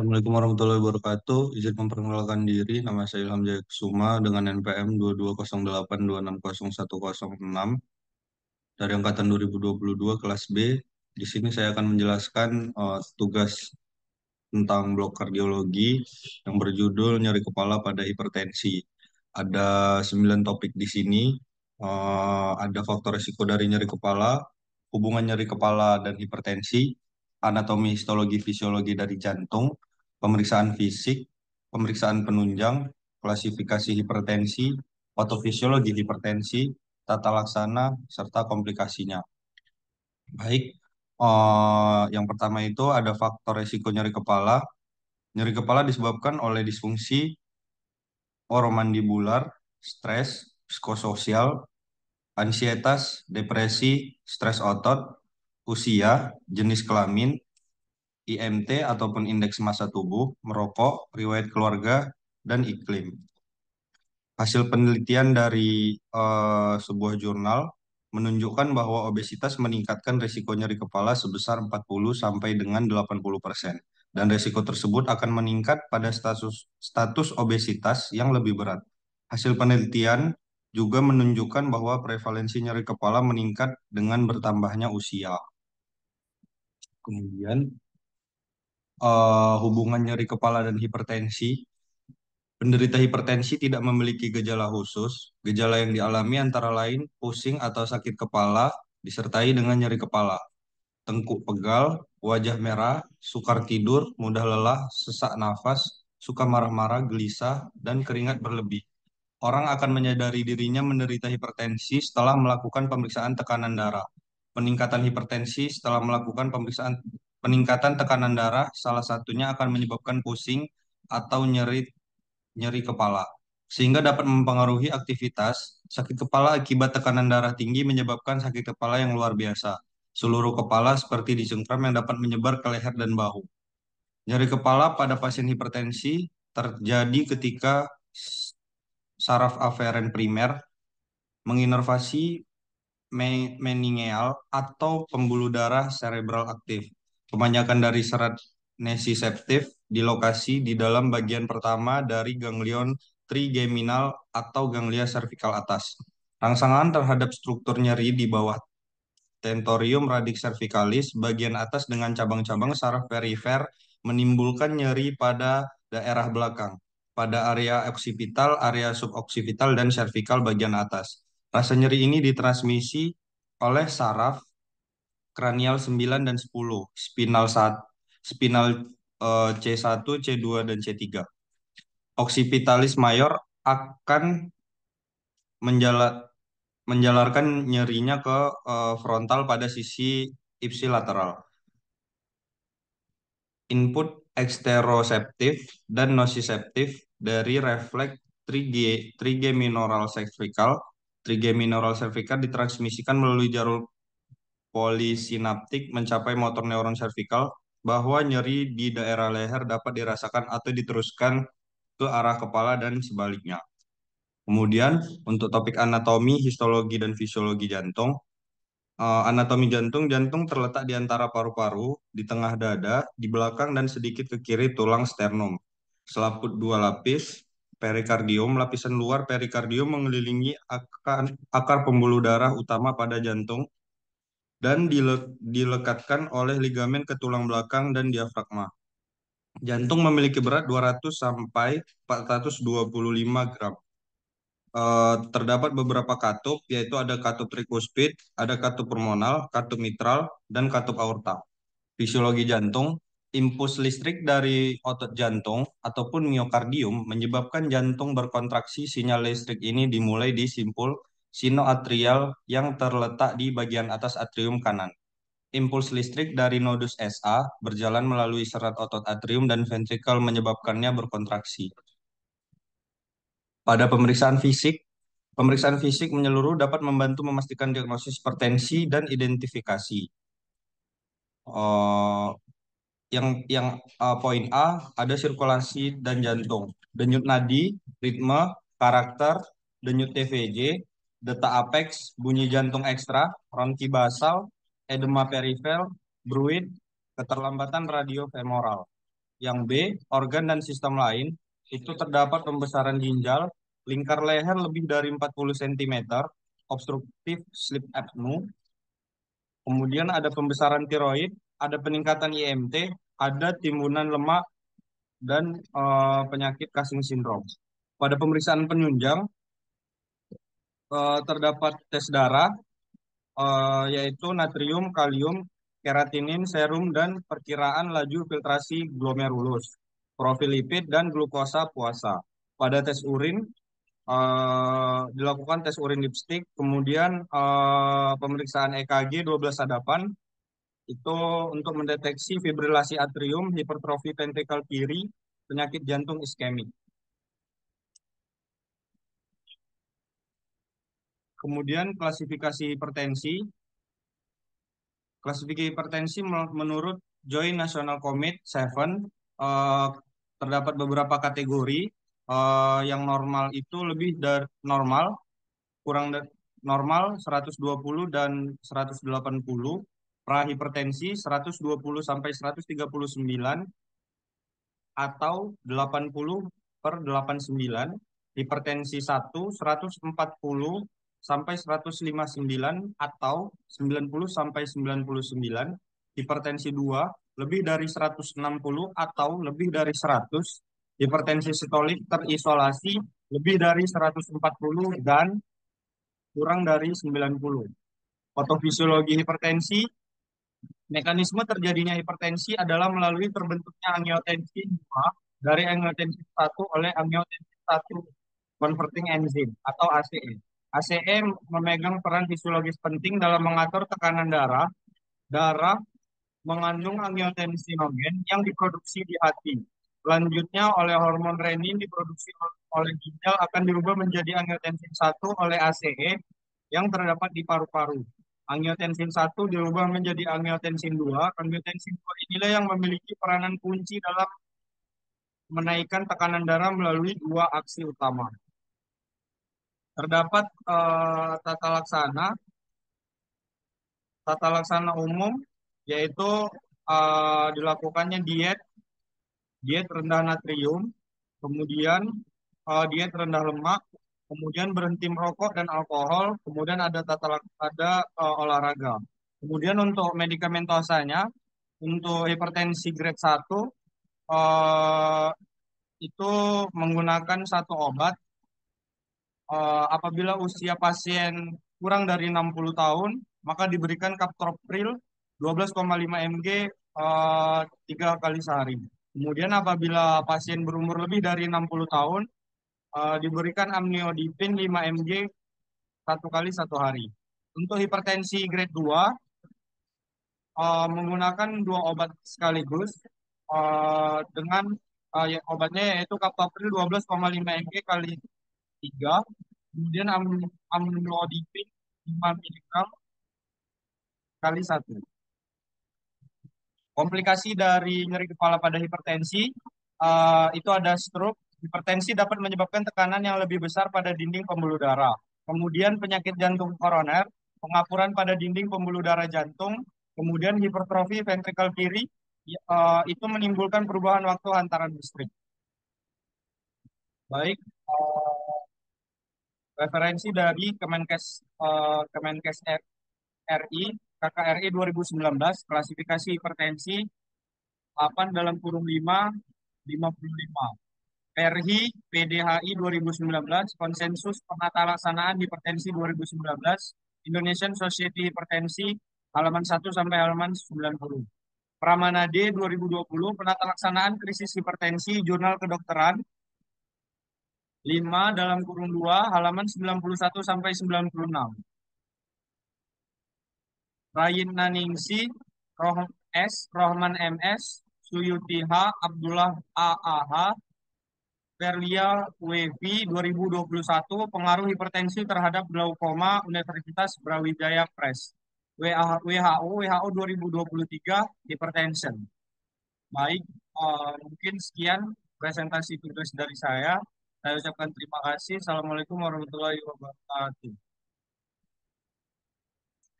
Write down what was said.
Assalamualaikum warahmatullahi wabarakatuh. Izin memperkenalkan diri, nama saya Ilham Jaya Kusuma dengan NPM 2208260106 dari angkatan 2022 kelas B. Di sini saya akan menjelaskan tugas tentang blok kardiologi yang berjudul nyeri kepala pada hipertensi. Ada 9 topik di sini. Ada faktor risiko dari nyeri kepala, hubungan nyeri kepala dan hipertensi, anatomi, histologi, fisiologi dari jantung, pemeriksaan fisik, pemeriksaan penunjang, klasifikasi hipertensi, patofisiologi hipertensi, tata laksana, serta komplikasinya. Baik, yang pertama itu ada faktor risiko nyeri kepala. Nyeri kepala disebabkan oleh disfungsi oromandibular, stres, psikososial, ansietas, depresi, stres otot, usia, jenis kelamin, IMT ataupun indeks massa tubuh, merokok, riwayat keluarga, dan iklim. Hasil penelitian dari sebuah jurnal menunjukkan bahwa obesitas meningkatkan risiko nyeri kepala sebesar 40 sampai dengan 80%. Dan risiko tersebut akan meningkat pada status obesitas yang lebih berat. Hasil penelitian juga menunjukkan bahwa prevalensi nyeri kepala meningkat dengan bertambahnya usia. Kemudian hubungan nyeri kepala dan hipertensi. Penderita hipertensi tidak memiliki gejala khusus. Gejala yang dialami antara lain pusing atau sakit kepala, disertai dengan nyeri kepala, tengkuk pegal, wajah merah, sukar tidur, mudah lelah, sesak nafas, suka marah-marah, gelisah, dan keringat berlebih. Orang akan menyadari dirinya menderita hipertensi setelah melakukan pemeriksaan tekanan darah. Peningkatan hipertensi setelah melakukan peningkatan tekanan darah salah satunya akan menyebabkan pusing atau nyeri nyeri kepala, sehingga dapat mempengaruhi aktivitas. Sakit kepala akibat tekanan darah tinggi menyebabkan sakit kepala yang luar biasa. Seluruh kepala seperti dicengkram yang dapat menyebar ke leher dan bahu. Nyeri kepala pada pasien hipertensi terjadi ketika saraf aferen primer menginervasi meningeal atau pembuluh darah cerebral aktif. Kebanyakan dari serat nesiseptif di lokasi di dalam bagian pertama dari ganglion trigeminal atau ganglia servikal atas. Rangsangan terhadap struktur nyeri di bawah tentorium radix cervicalis bagian atas dengan cabang-cabang saraf perifer menimbulkan nyeri pada daerah belakang, pada area oksipital, area suboksipital, dan servikal bagian atas. Rasa nyeri ini ditransmisi oleh saraf kranial 9 dan 10, spinal C1, C2, dan C3. Oksipitalis mayor akan menjala- menjalarkan nyerinya ke frontal pada sisi ipsilateral. Input eksteroseptif dan nosiseptif dari refleks trigeminoral cervical. Trigeminoral cervical ditransmisikan melalui jalur polisinaptik mencapai motor neuron cervical bahwa nyeri di daerah leher dapat dirasakan atau diteruskan ke arah kepala dan sebaliknya. Kemudian untuk topik anatomi, histologi, dan fisiologi jantung, anatomi jantung, jantung terletak di antara paru-paru, di tengah dada, di belakang dan sedikit ke kiri tulang sternum. Selaput dua lapis, perikardium, lapisan luar perikardium mengelilingi akar pembuluh darah utama pada jantung dan dilekatkan oleh ligamen ke tulang belakang dan diafragma. Jantung memiliki berat 200 sampai 425 gram. Terdapat beberapa katup, yaitu ada katup trikuspid, ada katup pulmonal, katup mitral, dan katup aorta. Fisiologi jantung, impuls listrik dari otot jantung ataupun miokardium menyebabkan jantung berkontraksi. Sinyal listrik ini dimulai di simpul sinoatrial yang terletak di bagian atas atrium kanan. Impuls listrik dari nodus SA berjalan melalui serat otot atrium dan ventrikel menyebabkannya berkontraksi. Pada pemeriksaan fisik menyeluruh dapat membantu memastikan diagnosis hipertensi dan identifikasi. Eh, yang poin A ada sirkulasi dan jantung, denyut nadi, ritme, karakter, denyut TVJ, detak apex, bunyi jantung ekstra, ronki basal, edema perifer, bruit, keterlambatan radiofemoral. Yang B, organ dan sistem lain, itu terdapat pembesaran ginjal, lingkar leher lebih dari 40 cm, obstruktif sleep apnea, kemudian ada pembesaran tiroid, ada peningkatan IMT, ada timbunan lemak, dan penyakit Cushing syndrome. Pada pemeriksaan penunjang, terdapat tes darah, yaitu natrium, kalium, keratinin, serum, dan perkiraan laju filtrasi glomerulus, profil lipid, dan glukosa puasa. Pada tes urin, dilakukan tes urin dipstick, kemudian pemeriksaan EKG 12 hadapan, itu untuk mendeteksi fibrilasi atrium, hipertrofi ventrikel kiri, penyakit jantung iskemik. Kemudian klasifikasi hipertensi. Klasifikasi hipertensi menurut Joint National Committee 7, eh, terdapat beberapa kategori. Yang normal itu lebih dari normal, kurang dari normal 120 dan 180, prahipertensi 120 sampai 139 atau 80/89, hipertensi 140 sampai 159 atau 90 sampai 99, hipertensi 2 lebih dari 160 atau lebih dari 100, hipertensi sistolik terisolasi lebih dari 140 dan kurang dari 90. Patofisiologi hipertensi, mekanisme terjadinya hipertensi adalah melalui terbentuknya angiotensin 2 dari angiotensin 1 oleh angiotensin 1 converting enzyme atau ACE. ACE memegang peran fisiologis penting dalam mengatur tekanan darah. Darah mengandung angiotensinogen yang diproduksi di hati. Selanjutnya oleh hormon renin diproduksi oleh ginjal akan dirubah menjadi angiotensin 1 oleh ACE yang terdapat di paru-paru. Angiotensin 1 dirubah menjadi angiotensin 2. Angiotensin 2 inilah yang memiliki peranan kunci dalam menaikkan tekanan darah melalui dua aksi utama. Terdapat tata laksana umum, yaitu dilakukannya diet rendah natrium, kemudian diet rendah lemak, kemudian berhenti merokok dan alkohol, kemudian ada olahraga. Kemudian untuk medikamentosanya, untuk hipertensi grade 1 eh, itu menggunakan satu obat. Apabila usia pasien kurang dari 60 tahun, maka diberikan captopril 12,5 mg 3 kali sehari. Kemudian apabila pasien berumur lebih dari 60 tahun, diberikan amniodipin 5 mg 1 kali 1 hari. Untuk hipertensi grade 2, menggunakan dua obat sekaligus, dengan ya, obatnya yaitu captopril 12,5 mg kali 3, kemudian amlodipin 5 mg kali 1. Komplikasi dari nyeri kepala pada hipertensi, itu ada stroke. Hipertensi dapat menyebabkan tekanan yang lebih besar pada dinding pembuluh darah. Kemudian penyakit jantung koroner, pengapuran pada dinding pembuluh darah jantung, kemudian hipertrofi ventrikel kiri, itu menimbulkan perubahan waktu hantaran listrik. Baik, referensi dari Kemenkes RI, KKRI 2019, klasifikasi hipertensi 8 dalam kurung 5, 55. RHI PDHI 2019, konsensus penata laksanaan hipertensi 2019, Indonesian Society Hipertensi, halaman 1 sampai halaman 90. Pramana D 2020, penata laksanaan krisis hipertensi, jurnal kedokteran, 5 dalam kurung 2, halaman 91 sampai 96. Rayin Naningsi, Rohman MS, Suyuti H, Abdullah AAH, Verlia WV 2021, pengaruh hipertensi terhadap glaukoma, Universitas Brawijaya Press. WHO 2023, hipertension. Baik, mungkin sekian presentasi tugas dari saya. Saya ucapkan terima kasih. Assalamualaikum warahmatullahi wabarakatuh.